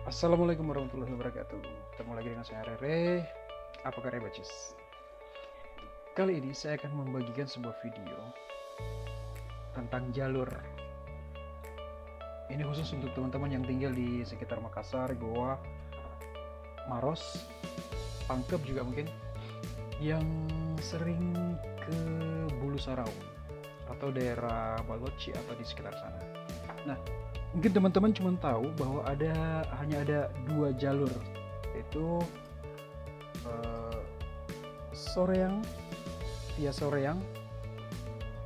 Assalamualaikum warahmatullahi wabarakatuh. Ketemu lagi dengan saya Rere. Apa kabar bacis? Kali ini saya akan membagikan sebuah video tentang jalur. Ini khusus untuk teman-teman yang tinggal di sekitar Makassar, Goa, Maros, Pangkep juga mungkin, yang sering ke Bulu Saraung atau daerah Balochi atau di sekitar sana. Nah, mungkin teman-teman cuma tahu bahwa hanya ada dua jalur, yaitu Soreang via Soreang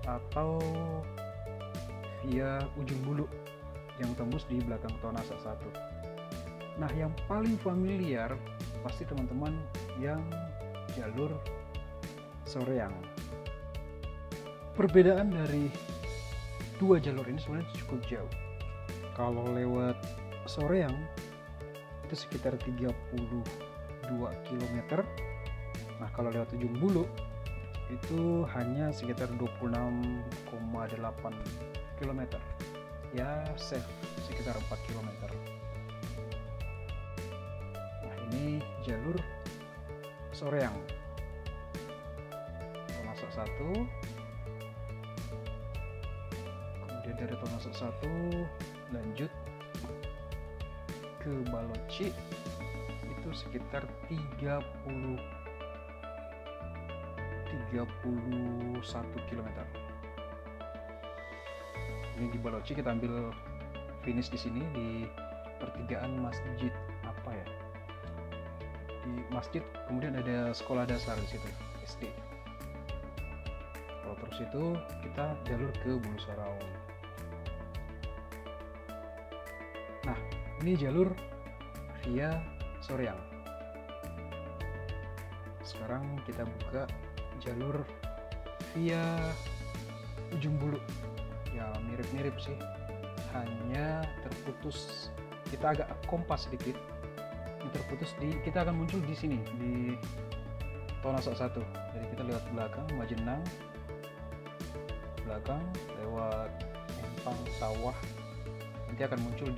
atau via Ujung Bulu yang tembus di belakang Tonasa 1. Nah, yang paling familiar pasti teman-teman yang jalur Soreang. Perbedaan dari dua jalur ini sebenarnya cukup jauh. Kalau lewat Soreang itu sekitar 32 km. Nah, kalau lewat Ujung Bulu itu hanya sekitar 26,8 km. Ya, safe sekitar 4 km. Nah, ini jalur Soreang. Tonasa 1. Kemudian dari Tonasa 1 lanjut ke Balochi itu sekitar 31 km. Ini di Balochi kita ambil finish di sini di pertigaan masjid apa ya? Di masjid kemudian ada sekolah dasar di situ, SD. Kalau terus itu kita jalur ke Bulu Saraung. Nah, ini jalur via Soreang. Sekarang kita buka jalur via Ujung Bulu. Ya, mirip-mirip sih. Hanya terputus, kita agak kompas sedikit. Ini terputus kita akan muncul di sini di Tonasa 1. Jadi kita lewat belakang Majenang. Belakang lewat Empang Sawah. Nanti akan muncul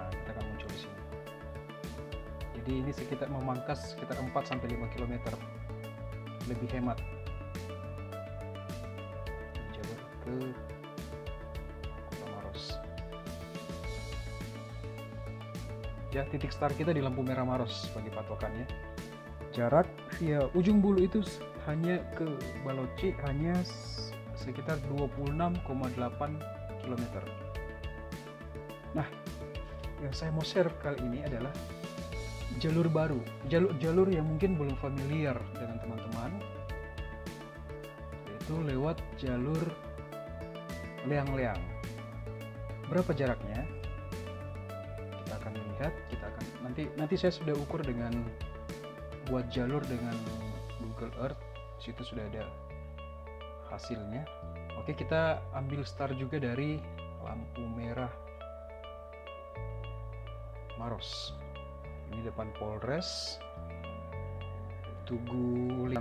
kita akan muncul di sini. Jadi ini sekitar memangkas sekitar 4-5 km, lebih hemat. Jalur ke Kota Maros. Ya, titik start kita di lampu merah Maros sebagai patokannya. Jarak via Ujung Bulu itu hanya ke Balochi hanya sekitar 26,8 km. Nah, yang saya mau share kali ini adalah jalur baru, jalur yang mungkin belum familiar dengan teman-teman, yaitu lewat jalur Leang-Leang. Berapa jaraknya? Kita akan lihat, nanti saya sudah ukur dengan buat jalur dengan Google Earth. Di situ sudah ada hasilnya. Oke, kita ambil start juga dari lampu merah Maros. Ini depan Polres Tugu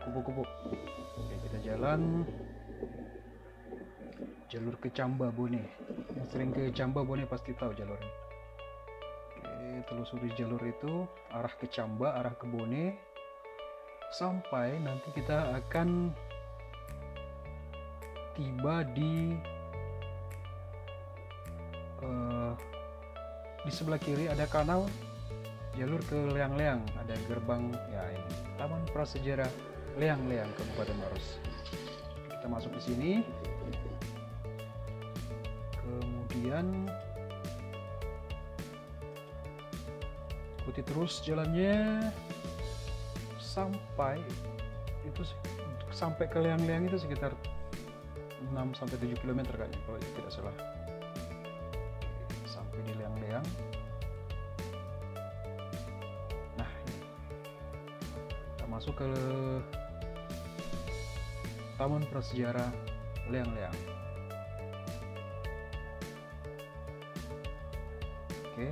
Kupu-Kupu. Oke, kita jalan jalur ke Camba Bone. Yang sering ke Camba Bone pasti tahu jalurnya. Oke, telusuri jalur itu arah ke Camba, arah ke Bone, sampai nanti kita akan tiba di sebelah kiri ada kanal jalur ke Leang-Leang, ada gerbang ya ini Taman Prasejarah Leang-Leang Kabupaten Maros. Kita masuk di sini, kemudian ikuti terus jalannya sampai ke Leang-Leang itu sekitar 6-7 km kayaknya kalau tidak salah. Sampai di Leang-Leang. Nah, ini kita masuk ke Taman Prasejarah Leang-Leang. Oke.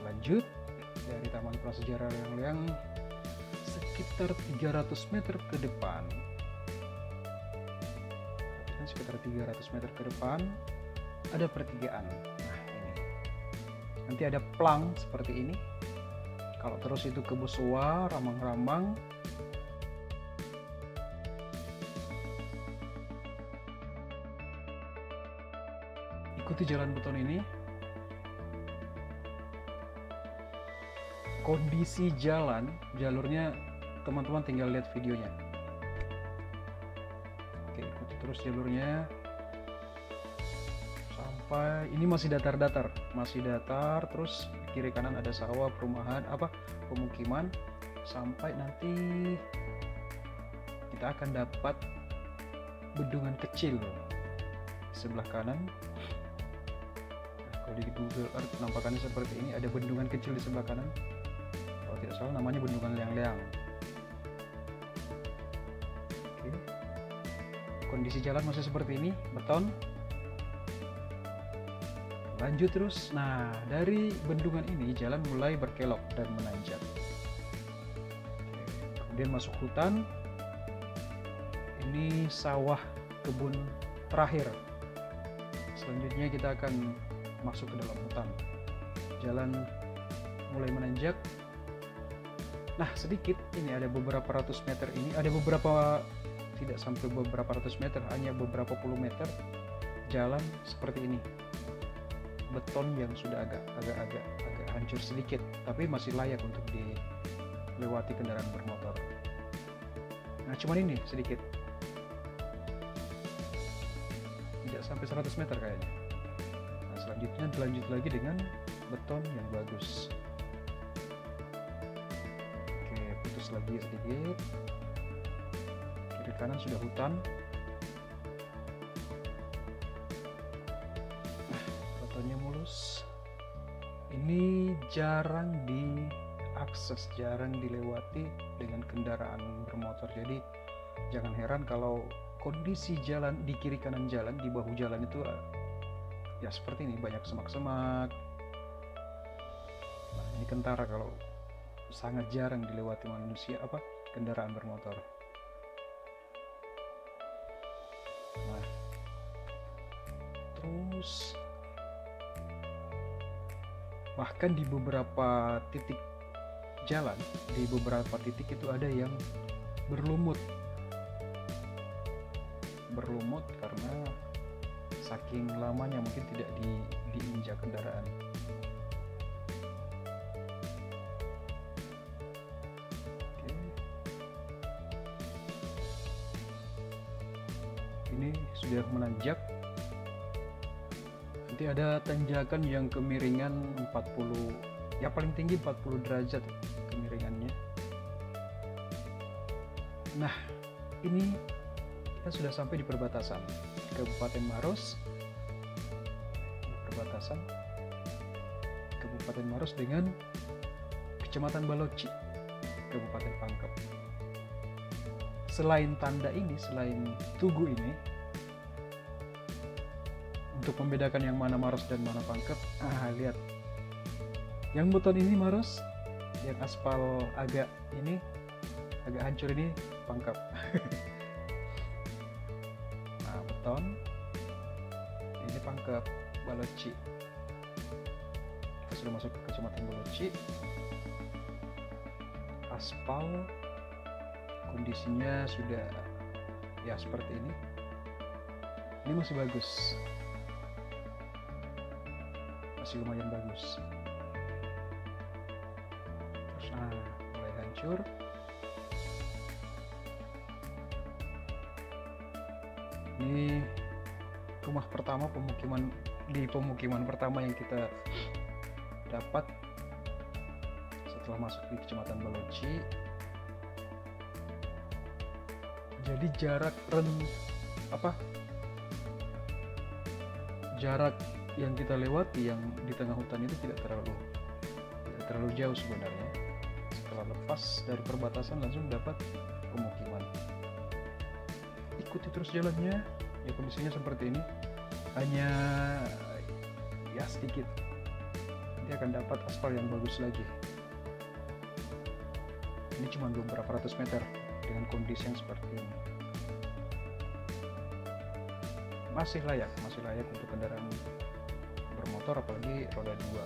Lanjut dari Taman Prasejarah Leang-Leang sekitar 300 meter ke depan sekitar 300 meter ke depan ada pertigaan. Nah ini nanti ada plang seperti ini. Kalau terus itu ke Bosowa, Rambang-Rambang, ikuti jalan beton ini. Kondisi jalan, jalurnya teman-teman tinggal lihat videonya. Oke, ikuti terus jalurnya sampai ini masih datar-datar, terus kiri kanan ada sawah, perumahan, pemukiman, sampai nanti kita akan dapat bendungan kecil di sebelah kanan. Kalau di Google Earth penampakannya seperti ini, ada bendungan kecil di sebelah kanan. Kalau tidak salah namanya bendungan Leang-Leang. Oke. Kondisi jalan masih seperti ini, beton. Lanjut terus. Nah, dari bendungan ini jalan mulai berkelok dan menanjak. Kemudian masuk hutan. Ini sawah kebun terakhir. Selanjutnya kita akan masuk ke dalam hutan. Jalan mulai menanjak. Nah, sedikit ini ada beberapa ratus meter ini, ada beberapa, tidak sampai beberapa ratus meter, hanya beberapa puluh meter jalan seperti ini. Beton yang sudah agak hancur sedikit, tapi masih layak untuk dilewati kendaraan bermotor. Nah, cuman ini sedikit, tidak sampai 100 meter kayaknya. Nah, selanjutnya dilanjut lagi dengan beton yang bagus. Oke, putus lagi sedikit. Kiri kanan sudah hutan. Mulus. Ini jarang diakses, jarang dilewati dengan kendaraan bermotor. Jadi jangan heran kalau kondisi jalan di kiri kanan jalan, di bahu jalan itu ya seperti ini, banyak semak-semak. Nah, ini kentara kalau sangat jarang dilewati manusia, kendaraan bermotor. Nah, terus bahkan di beberapa titik jalan, di beberapa titik itu ada yang berlumut karena saking lamanya mungkin tidak diinjak kendaraan. Oke. Ini sudah menanjak. Nanti ada tanjakan yang kemiringan 40, ya paling tinggi 40 derajat kemiringannya. Nah, ini kita sudah sampai di perbatasan Kabupaten Maros. Perbatasan Kabupaten Maros dengan Kecamatan Baloci, Kabupaten Pangkep. Selain tanda ini, selain tugu ini, untuk membedakan yang mana Maros dan mana Pangkep, lihat, yang beton ini Maros, yang aspal agak hancur ini Pangkep. Nah, beton ini Pangkep, Baloci. Kita sudah masuk ke Kecamatan Baloci. Aspal kondisinya sudah ya seperti ini. Ini masih bagus, masih lumayan bagus. Terus mulai hancur. Ini rumah pertama, pemukiman pertama yang kita dapat setelah masuk di Kecamatan Baloci. Jadi jarak yang kita lewati yang di tengah hutan itu tidak terlalu jauh sebenarnya. Setelah lepas dari perbatasan langsung dapat pemukiman. Ikuti terus jalannya, ya kondisinya seperti ini, hanya ya sedikit, nanti akan dapat aspal yang bagus lagi. Ini cuma beberapa ratus meter dengan kondisi yang seperti ini. masih layak untuk kendaraan bermotor, apalagi roda 2.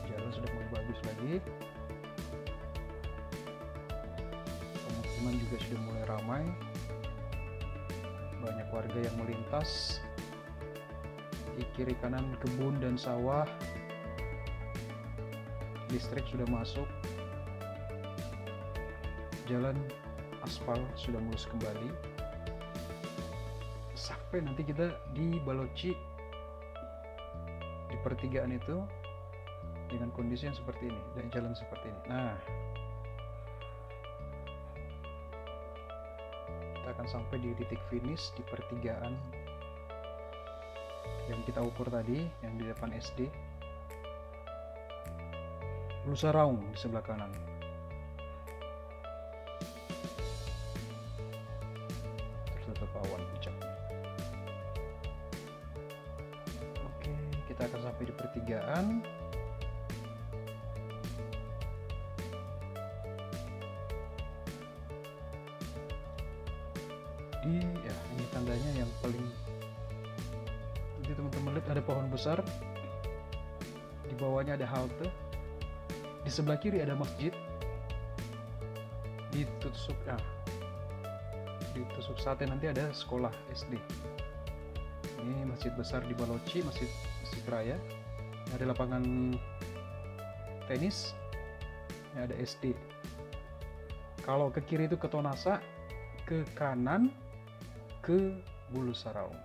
Jalan sudah mulai bagus lagi, pemukiman juga sudah mulai ramai, banyak warga yang melintas. Di kiri kanan kebun dan sawah, listrik sudah masuk, jalan aspal sudah mulus kembali. Sampai nanti kita di Balochi, di pertigaan itu, dengan kondisi yang seperti ini, dan jalan seperti ini. Nah, kita akan sampai di titik finish di pertigaan yang kita ukur tadi, yang di depan SD. Lusa Raung di sebelah kanan. Tertutup awan puncaknya. Oke, kita akan sampai di pertigaan. Ini tandanya yang paling, nanti teman-teman lihat ada pohon besar, di bawahnya ada halte, di sebelah kiri ada masjid, di tusuk sate nanti ada sekolah SD. Ini masjid besar di Balochi, masjid raya. Ada lapangan tenis, ini ada SD. Kalau ke kiri itu ke Tonasa, ke kanan ke Bulu Saraung.